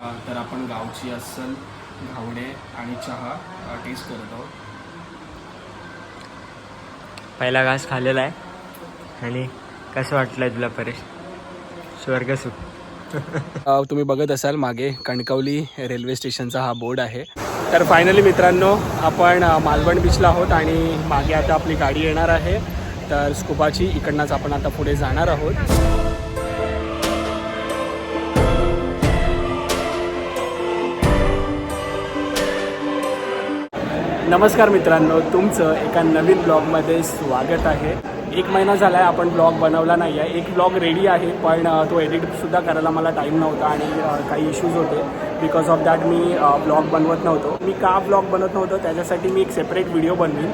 तर आपण गावची अस्सल घावणे आणि चहा टेस्ट करत आहोत. पहिला घास खाल्लेला आहे आणि कसं वाटलं तुला परेश? स्वर्ग सुख. तुम्ही बघत असाल मागे कणकवली रेल्वे स्टेशनचा हा बोर्ड आहे. तर फायनली मित्रांनो आपण मालवण बीचला आहोत आणि मागे आता आपली गाडी येणार आहे. तर स्कुबाची इकडनंच आपण आता पुढे जाणार आहोत. नमस्कार मित्रांनो, तुमचं एका नवीन ब्लॉगमध्ये स्वागत आहे. 1 महिना झाला आहे आपण ब्लॉग बनवला नाही आहे. एक ब्लॉग रेडी आहे पण तो एडिटसुद्धा करायला मला टाईम नव्हता आणि काही इश्यूज होते. Because of that me blog बनवत नव्हतो. मी का ब्लॉग बनवत नव्हतो त्याच्यासाठी मी एक सेपरेट व्हिडिओ बनवीन,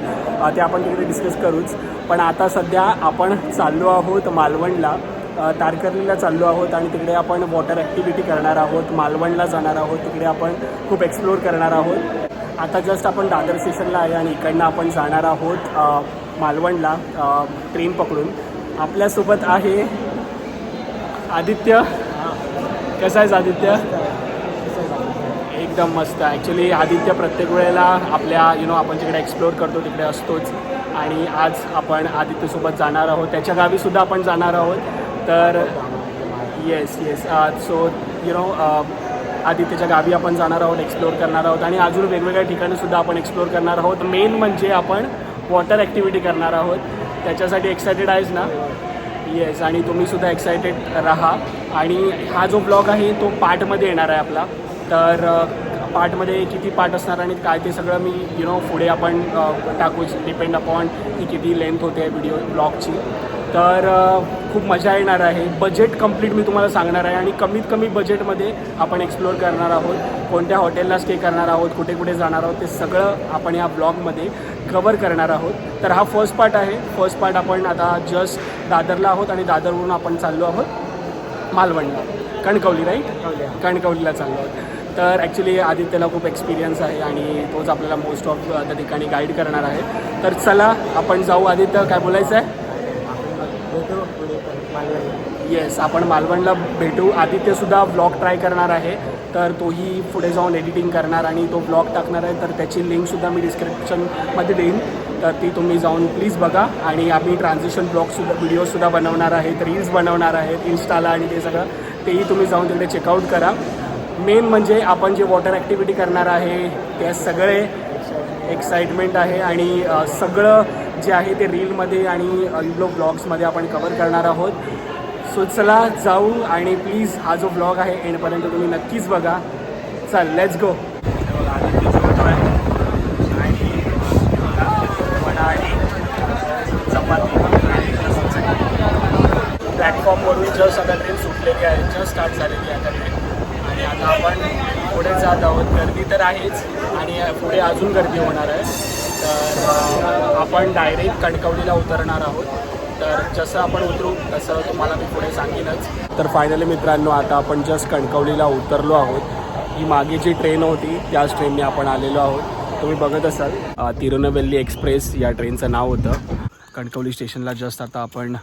ते आपण तिकडे डिस्कस करूच. पण आता सध्या आपण चाललो आहोत मालवणला, तारकर्लीला चाललो आहोत आणि तिकडे आपण वॉटर ॲक्टिव्हिटी करणार आहोत. मालवणला जाणार आहोत, तिकडे आपण खूप एक्सप्लोअर करणार आहोत. आता जस्ट आपण दादर स्टेशनला आहे आणि इकडनं आपण जाणार आहोत मालवणला ट्रेन पकडून. आपल्यासोबत आहे आदित्य. कसा आहेस आदित्य? एकदम मस्त. ॲक्च्युली आदित्य प्रत्येक वेळेला आपल्या आपण जिकडे एक्सप्लोअर करतो तिकडे असतोच आणि आज आपण आदित्यसोबत जाणार आहोत. त्याच्या गावीसुद्धा आपण जाणार आहोत. तर येस सो आदित्यच्या गावी आपण जाणार आहोत, एक्सप्लोअर करणार आहोत आणि अजून वेगवेगळ्या ठिकाणीसुद्धा आपण एक्सप्लोअर करणार आहोत. मेन म्हणजे आपण वॉटर ॲक्टिव्हिटी करणार आहोत. त्याच्यासाठी एक्सायटेड आहेस ना? येस. आणि तुम्हीसुद्धा एक्सायटेड राहा. आणि हा जो ब्लॉग आहे तो पार्टमध्ये येणार आहे आपला. तर पार्टमध्ये किती पार्ट असणार आणि काय ते सगळं मी पुढे आपण टाकूच, डिपेंड अपॉन की किती लेंथ होते व्हिडिओ ब्लॉगची. तर खूप मजा येणार आहे. बजेट कंप्लीट मी तुम्हाला सांगणार आहे आणि कमीत कमी बजेटमध्ये आपण एक्सप्लोअर करणार आहोत. कोणत्या हॉटेलला स्टे करणार आहोत, कुठे कुठे जाणार आहोत, ते सगळं आपण या ब्लॉगमध्ये कवर करणार आहोत. तर हा फर्स्ट पार्ट आहे. फर्स्ट पार्ट आपण आता जस्ट दादरला आहोत आणि दादरवरून आपण चाललो आहोत मालवणला, कणकवली राईट, कणकवलीला चाललो आहोत. तर ॲक्च्युली आदित्यला खूप एक्सपिरियन्स आहे आणि तोच आपल्याला मोस्ट ऑफ त्या ठिकाणी गाईड करणार आहे. तर चला आपण जाऊ. आदित्य, काय बोलायचं आहे? येस, आपण मालवणला भेटू. आदित्यसुद्धा ब्लॉग ट्राय करणार आहे. तर तोही पुढे जाऊन एडिटिंग करणार आणि तो ब्लॉग टाकणार आहे. तर त्याची लिंकसुद्धा मी डिस्क्रिप्शनमध्ये देईन. तर ती तुम्ही जाऊन प्लीज बघा. आणि आम्ही ट्रान्झिशन ब्लॉगसुद्धा व्हिडिओसुद्धा बनवणार आहेत, रील्स बनवणार आहेत इन्स्टाला आणि ते सगळं, तेही तुम्ही जाऊन तिकडे चेकआउट करा. मेन म्हणजे आपण जे वॉटर ॲक्टिव्हिटी करणार आहे ते सगळे एक्साइटमेंट आहे आणि सगळं जे आहे ते रीलमध्ये आणि ब्लॉग्समध्ये आपण कवर करणार आहोत. सो चला जाऊ आणि प्लीज हा जो ब्लॉग आहे एंडपर्यंत तुम्ही नक्कीच बघा. चल लेट्स गो. प्लॅटफॉर्मवरून जस्ट आता ट्रेन सुटलेली आहे, जस्ट स्टार्ट झालेली आहे ट्रेन आणि आता आपण पुढे जात आहोत. गर्दी तर आहेच आणि पुढे अजून गर्दी होणार आहे. तर आपण डायरेक्ट कणकवलीला उतरणार आहोत. तर जसं आपण उतरू तसं तुम्हाला मी पुढे सांगेनच. तर फायनली मित्रांनो आता आपण जस्ट कणकवलीला उतरलो आहोत. ही मागे जी ट्रेन होती त्याच ट्रेनने आपण आलेलो आहोत. तुम्ही बघत असाल तिरुनेलवेली एक्सप्रेस या ट्रेनचं नाव होतं. कणकवली स्टेशनला जस्ट आता आपण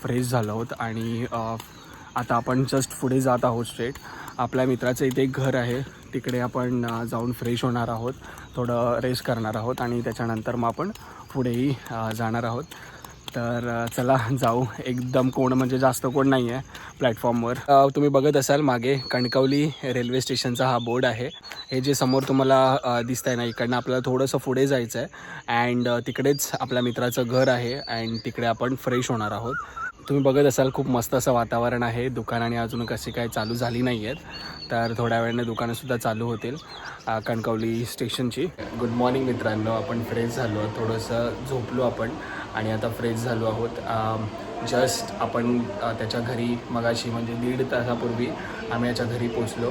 फ्रेश झालो आहोत आणि आता आपण जस्ट पुढे जात आहोत स्ट्रेट. आपल्या मित्राचं इथे एक घर आहे, तिकडे आपण जाऊन फ्रेश होणार आहोत, थोडं रेस्ट करणार आहोत आणि त्याच्यानंतर मग आपण पुढेही जाणार आहोत. तर चला जाऊ. एकदम कोण म्हणजे जास्त कोण नाही आहे प्लॅटफॉर्मवर. तुम्ही बघत असाल मागे कणकवली रेल्वे स्टेशनचा हा बोर्ड आहे. हे जे समोर तुम्हाला दिसतं आहे ना, इकडनं आपल्याला थोडंसं पुढे जायचं आहे अँड तिकडेच आपल्या मित्राचं घर आहे अँड तिकडे आपण फ्रेश होणार आहोत. तुम्ही बघत असाल खूप मस्त असं वातावरण आहे. दुकानाने अजून कशी काय चालू झाली नाही आहेत, तर थोड्या वेळाने दुकानंसुद्धा चालू होतील कणकवली स्टेशनची. गुड मॉर्निंग मित्रांनो, आपण फ्रेश झालो, थोडंसं झोपलो आपण आणि आता फ्रेश झालो आहोत. जस्ट आपण त्याच्या घरी मगाशी म्हणजे 1.5 तासापूर्वी आम्ही याच्या घरी पोचलो.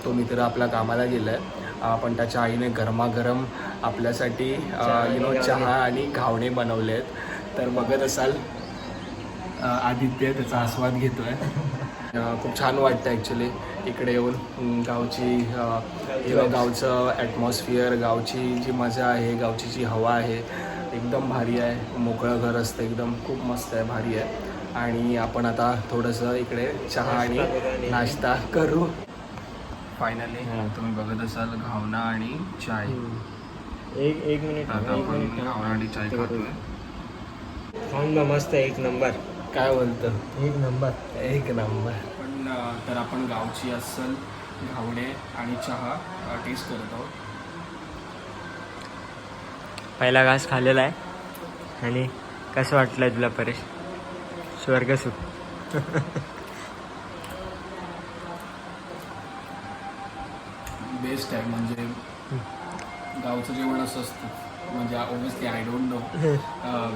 तो मित्र आपला कामाला गेला आहे, पण त्याच्या आईने गरमागरम आपल्यासाठी चहा आणि घावणे बनवले आहेत. तर बघत असाल आदित्य त्याचा आस्वाद घेतो आहे. खूप छान वाटतं ॲक्च्युली इकडे येऊन. गावची गावचं ॲटमॉस्फिअर, गावची जी मजा आहे, गावची जी हवा आहे एकदम भारी आहे. मोकळं घर असतं एकदम, खूप मस्त आहे, भारी आहे. आणि आपण आता थोडंसं इकडे चहा आणि नाश्ता करू. फायनली हां. तुम्ही बघत असाल घावना आणि चाय. एक मिनिट आता आपण घावना आणि चाय खातोय. खाऊन बघ, मस्त एक नंबर. काय बोलतं? एक नंबर. एक नंबर. पण तर आपण गावची अस्सल घावणे आणि चहा टेस्ट करत आहोत. पहिला घास खाल्लेला आहे आणि कसं वाटलंय तुला परेश? स्वर्ग सुख. बेस्ट आहे. म्हणजे गावचं जेवण असं असतं. म्हणजे ऑब्विसली आय डोंट नो,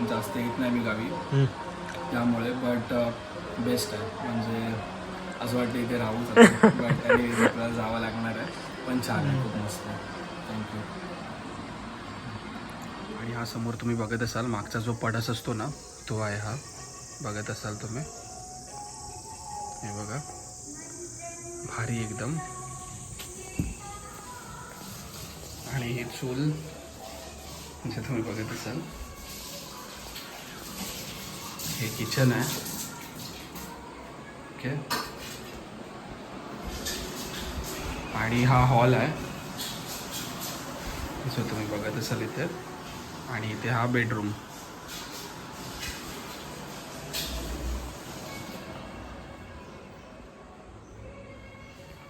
जास्त येत नाही मी गावी त्यामुळे, बट बेस्ट आहे. म्हणजे असं वाटतं इथे राहूच आता. बट आपल्याला जावं लागणार आहे. पण छान आहे, खूप मस्त आहे. थँक्यू. आणि हा समोर तुम्ही बघत असाल मागचा जो पडस असतो ना, तो आहे हा. बघत असाल तुम्ही, हे बघा, भारी एकदम. आणि हे चूल जे तुम्ही बघत असाल, हे किचन आहे. ओके. आणि हा हॉल आहे जो तुम्ही बघत असाल इथे. आणि इथे हा बेडरूम.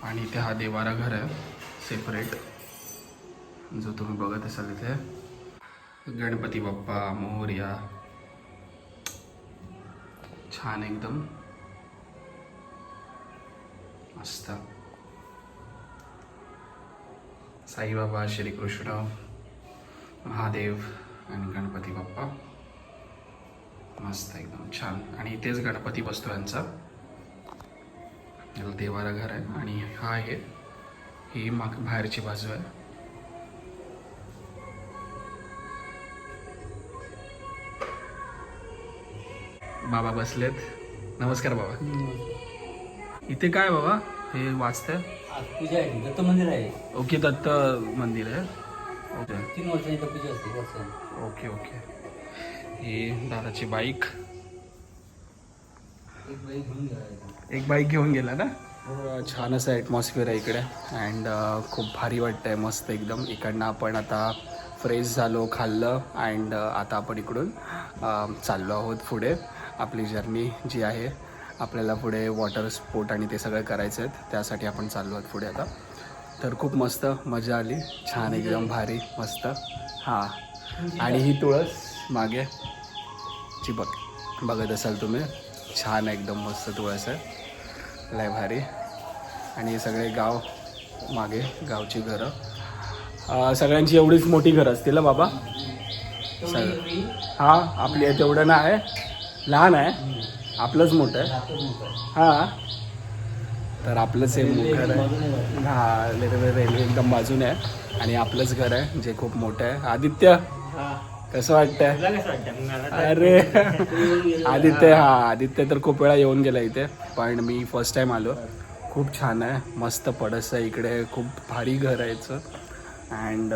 आणि इथे हा देवारा घर आहे सेपरेट, जो तुम्ही बघत असाल इथे. गणपती बाप्पा मोरया. छान एकदम मस्त. साईबाबा, श्रीकृष्ण, महादेव आणि गणपती बाप्पा. मस्त एकदम छान. आणि इथेच गणपती बसतो यांचा. याला देवारा घर आहे. आणि हा आहे, ही बाहेरची बाजू आहे. बाबा बसलेत. नमस्कार बाबा. इथे काय बाबा हे वाचतंय? पूजा आहे, दत्त मंदिर आहे. ओके, दत्त मंदिर आहे. ओके 3 वर्षांची तर पूजा असते वर्षांनी. Okay okay. ही दादाची बाईक. एक बाई घेऊन गेला. एक बाईक घेऊन गेला ना. छान असं ॲटमॉस्फिअर आहे इकडे. अँड खूप भारी वाटतं आहे, मस्त एकदम. इकडनं आपण आता फ्रेश झालो, खाल्लं. अँड आता आपण इकडून चाललो आहोत पुढे. आपली जर्नी जी आहे, आपल्याला पुढे वॉटर स्पोर्ट आणि ते सगळं करायचं आहे, त्यासाठी आपण चाललो आहोत पुढे आता. तर खूप मस्त मजा आली, छान एकदम भारी मस्त. हां. आणि ही तुळस मागे ची बघत असाल तुम्ही, छान एकदम मस्त तुळस आहे, लय भारी. आणि हे सगळे गाव मागे, गावची घरं. सगळ्यांची एवढीच मोठी घरं असतील ना बाबा? सगळं हां, आपली आहे तेवढं ना आहे, लहान आहे, आपलंच मोठं आहे. हां, तर आपलंच हे घर आहे. हां, रेल्वे एकदम बाजूने आहे. आणि आपलंच घर आहे जे खूप मोठं आहे. आदित्य, कसं वाटतंय? अरे आदित्य, हां आदित्य तर खूप वेळा येऊन गेला इथे, पण मी फर्स्ट टाईम आलो. खूप छान आहे, मस्त पडस आहे इकडे, खूप भारी घर आहे याचं. अँड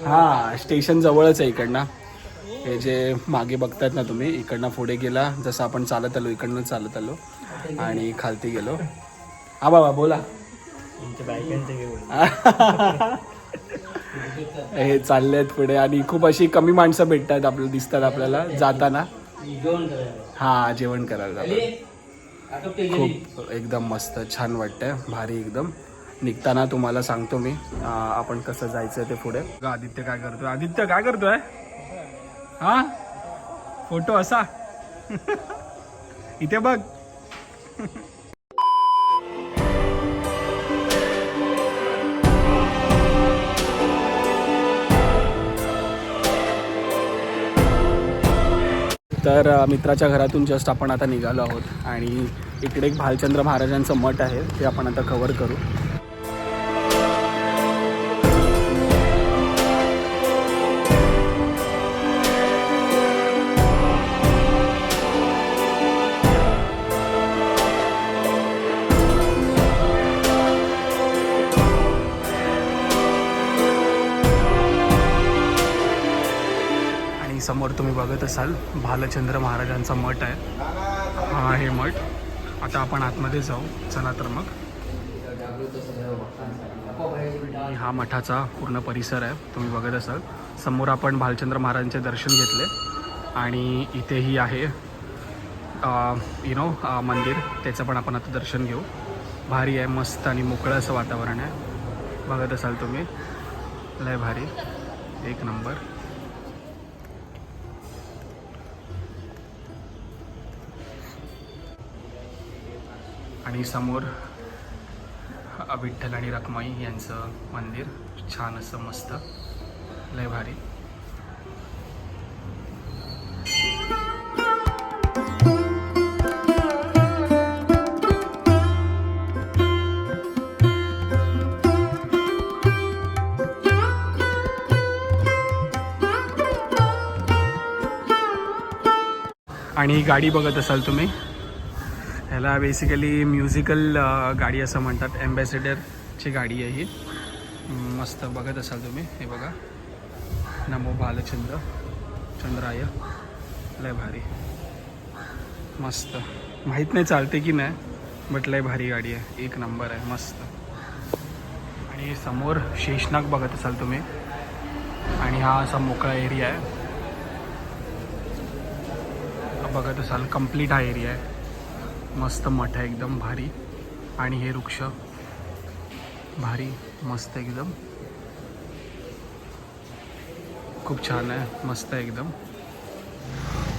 हां, स्टेशन जवळच आहे इकडनं. हे जे मागे बघतायत ना तुम्ही, इकडनं पुढे गेला, जसं आपण चालत आलो इकडनं चालत आलो आणि खालती गेलो. हा बाबा बोला. हे चाललेत पुढे आणि खूप अशी कमी माणसं भेटतात आपल्याला, दिसतात आपल्याला जाताना. हां, जेवण करायला खूप एकदम मस्त छान वाटतंय, भारी एकदम. निघताना तुम्हाला सांगतो मी आपण कसं जायचं ते पुढे. आदित्य काय करतोय? आदित्य काय करतोय? हा, फोटो असा इथे बघ. तर मित्राच्या घरातून जस्ट आपण आता निघालो आहोत आणि इकडे एक भालचंद्र महाराजांचं मठ आहे, ते आपण आता कव्हर करू. समोर तुम्ही बघत असाल भालचंद्र महाराजांचा मठ आहे. हा आहे मठ. आता आपण आतमध्ये जाऊ, चला तर मग. हा मठाचा पूर्ण परिसर आहे, तुम्ही बघत असाल. समोर आपण भालचंद्र महाराजांचे दर्शन घेतले आणि इथेही आहे मंदिर, त्याचं पण आपण आता दर्शन घेऊ. भारी आहे, मस्त आणि मोकळं असं वातावरण आहे, बघत असाल तुम्ही. लय भारी, एक नंबर. आणि समोर विठ्ठल आणि रखमाई यांचं मंदिर, छान असं मस्त, लय भारी. आणि गाडी बघत असाल तुम्ही, ह्याला बेसिकली म्युझिकल गाडी असं म्हणतात. ॲम्बॅसेडरची गाडी आहे ही, मस्त बघत असाल तुम्ही. हे बघा, नमो भालचंद्र चंद्राय, लय भारी, मस्त. माहीत नाही चालते की नाही, बट लय भारी गाडी आहे, एक नंबर आहे, मस्त. आणि समोर शेषनाग बघत असाल तुम्ही. आणि हा असा मोकळा एरिया आहे, बघत असाल. कंप्लीट हा एरिया आहे, मस्त मठ आहे, एकदम भारी. आणि हे वृक्ष भारी, मस्त एकदम, खूप छान आहे, मस्त आहे एकदम.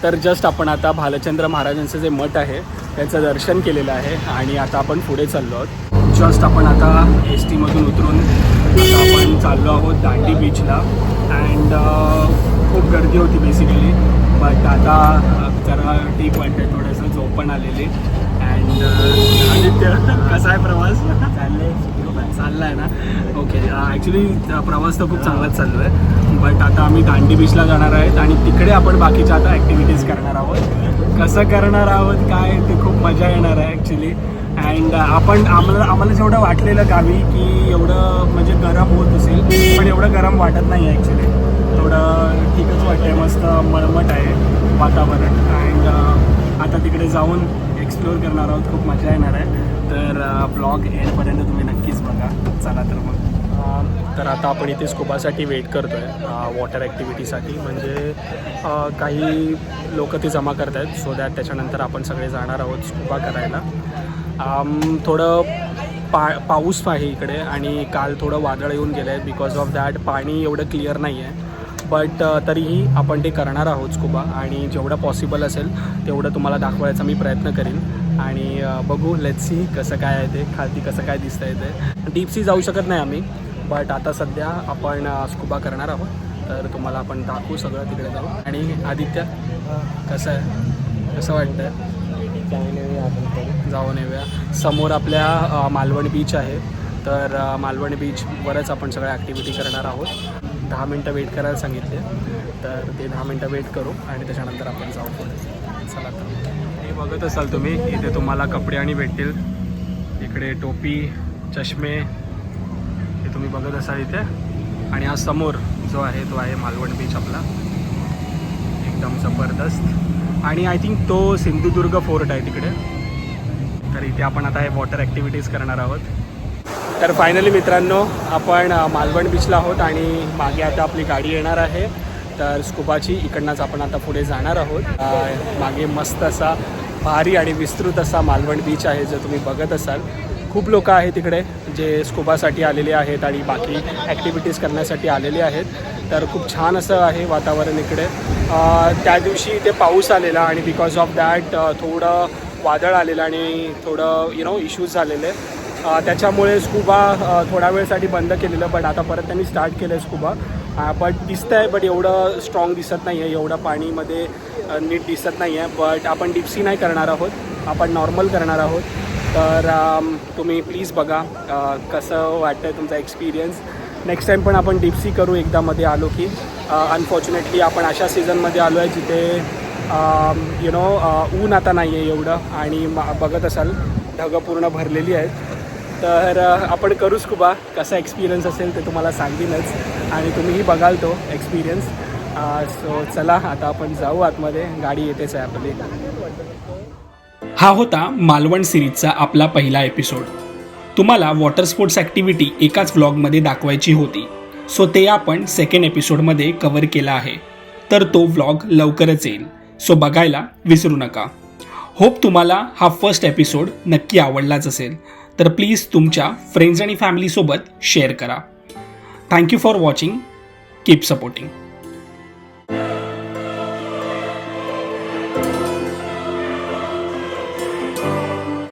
तर जस्ट आपण आता भालचंद्र महाराजांचं जे मठ आहे त्याचं दर्शन केलेलं आहे आणि आता आपण पुढे चाललो आहोत. जस्ट आपण आता STमधून उतरून आता आपण चाललो आहोत दांडी बीचला. अँड खूप गर्दी होती बेसिकली, बट आता जरा ठीक वाटतं, थोडंसं झोप पण आलेली. अँड आदित्य, कसा आहे प्रवास? चालला आहे ना, ओके. ॲक्च्युली प्रवास तर खूप चांगलाच चालू आहे, बट आता आम्ही दांडी बीचला जाणार आहेत आणि तिकडे आपण बाकीच्या आता ॲक्टिव्हिटीज करणार आहोत. कसं करणार आहोत काय ते खूप मजा येणार आहे ॲक्च्युली. अँड आम्हाला जेवढं वाटलेलं गावी की एवढं म्हणजे गरम होत असेल, पण एवढं गरम वाटत नाही आहे ॲक्च्युली. थोडं ठीकच वाटतं आहे, मस्त मळमट आहे वातावरण. अँड आता तिकडे जाऊन एक्सप्लोअर करणार आहोत, खूप मजा येणार आहे. तर ब्लॉग एंडपर्यंत तुम्ही नक्कीच बघा. चला तर मग. तर आता आपण इथे स्कुबासाठी वेट करतो आहे, वॉटर ॲक्टिव्हिटीसाठी. म्हणजे काही लोक ते जमा करत आहेत, सो दॅट त्याच्यानंतर आपण सगळे जाणार आहोत स्कुबा करायला. थोडं पाऊस आहे इकडे आणि काल थोडं वादळ येऊन गेलं आहे, बिकॉज ऑफ दॅट पाणी एवढं क्लिअर नाही आहे. बट तरीही आपण ते करणार आहोत स्कुबा, आणि जेवढं पॉसिबल असेल तेवढं तुम्हाला दाखवायचा मी प्रयत्न करीन. आणि बघू, लेट्स सी कसं काय आहे ते, खालती कसं काय दिसतं आहे ते. डीप सी जाऊ शकत नाही आम्ही, बट आता सध्या आपण स्कुबा करणार आहोत, तर तुम्हाला आपण दाखवू सगळं तिकडे जाऊ. आणि आदित्य, कसं आहे, कसं वाटतं आहे? जाऊन येऊया. समोर आपल्या मालवण बीच आहे, तर मालवण बीचवरच आपण सगळ्या ॲक्टिव्हिटी करणार आहोत. 10 मिनटं वेट करायला सांगितले, तर ते 10 मिनटं वेट करू आणि त्याच्यानंतर आपण जाऊ पुढे. चला तर. हे बघत असाल तुम्ही, इथे तुम्हाला कपडे आणि भेटतील. इकडे टोपी, चष्मे हे तुम्ही बघत असाल इथे. आणि हा समोर जो आहे तो आहे मालवण बीच आपला, एकदम जबरदस्त. आणि आय थिंक तो सिंधुदुर्ग फोर्ट आहे तिकडे. तर इथे आपण आता हे वॉटर ॲक्टिव्हिटीज करणार आहोत. तर फायनली मित्रांनो, आपण मालवण बीचला आहोत आणि मागे आता आपली गाडी येणार आहे. तर स्कुबाची इकडनंच आपण आता पुढे जाणार आहोत. मागे मस्त असा भारी आणि विस्तृत असा मालवण बीच आहे, जो तुम्ही बघत असाल. खूप लोक आहेत तिकडे जे स्कुबासाठी आलेले आहेत आणि बाकी ॲक्टिव्हिटीज करण्यासाठी आलेले आहेत. तर खूप छान असं आहे वातावरण इकडे. त्या दिवशी इथे पाऊस आलेला आणि बिकॉज ऑफ दॅट थोडं वादळ आलेलं आणि थोडं इश्यूज झालेले. त्याच्यामुळे स्कुबा थोड्या वेळसाठी बंद केलेलं, बट आता परत त्यांनी स्टार्ट केलं आहे स्कुबा. बट दिसतं आहे, बट एवढं स्ट्रॉंग दिसत नाही आहे, एवढं पाणीमध्ये नीट दिसत नाही आहे. बट आपण डीपसी नाही करणार आहोत, आपण नॉर्मल करणार आहोत. तर तुम्ही प्लीज बघा कसं वाटतं आहे तुमचा एक्सपिरियन्स. नेक्स्ट टाईम पण आपण डीपसी करू एकदा मध्ये आलो की. अनफॉर्च्युनेटली आपण अशा सीझनमध्ये आलो आहे जिथे ऊन आता नाही आहे एवढं, आणि बघत असाल ढगं पूर्ण भरलेली आहेत. तर आपण करू स्कुबा. कसा एक्सपिरियन्स असेल ते तुम्हाला सांगेनच आणि तुम्हीही बघाल तो एक्सपिरियन्स. सो चला आता आपण जाऊ आतमध्ये, गाडी येतेच आहे आपली. हा होता मालवण सिरीजचा आपला पहिला एपिसोड. तुम्हाला वॉटर स्पोर्ट्स ॲक्टिव्हिटी एकाच व्लॉगमध्ये दाखवायची होती, सो ते आपण सेकंड एपिसोडमध्ये कव्हर केला आहे. तर तो व्लॉग लवकरच येईल, सो बघायला विसरू नका. होप तुम्हाला हा फर्स्ट एपिसोड नक्की आवडलाच असेल. तर प्लीज तुमच्या फ्रेंड्स आणि फॅमिलीसोबत शेअर करा. Thank you for watching. Keep supporting.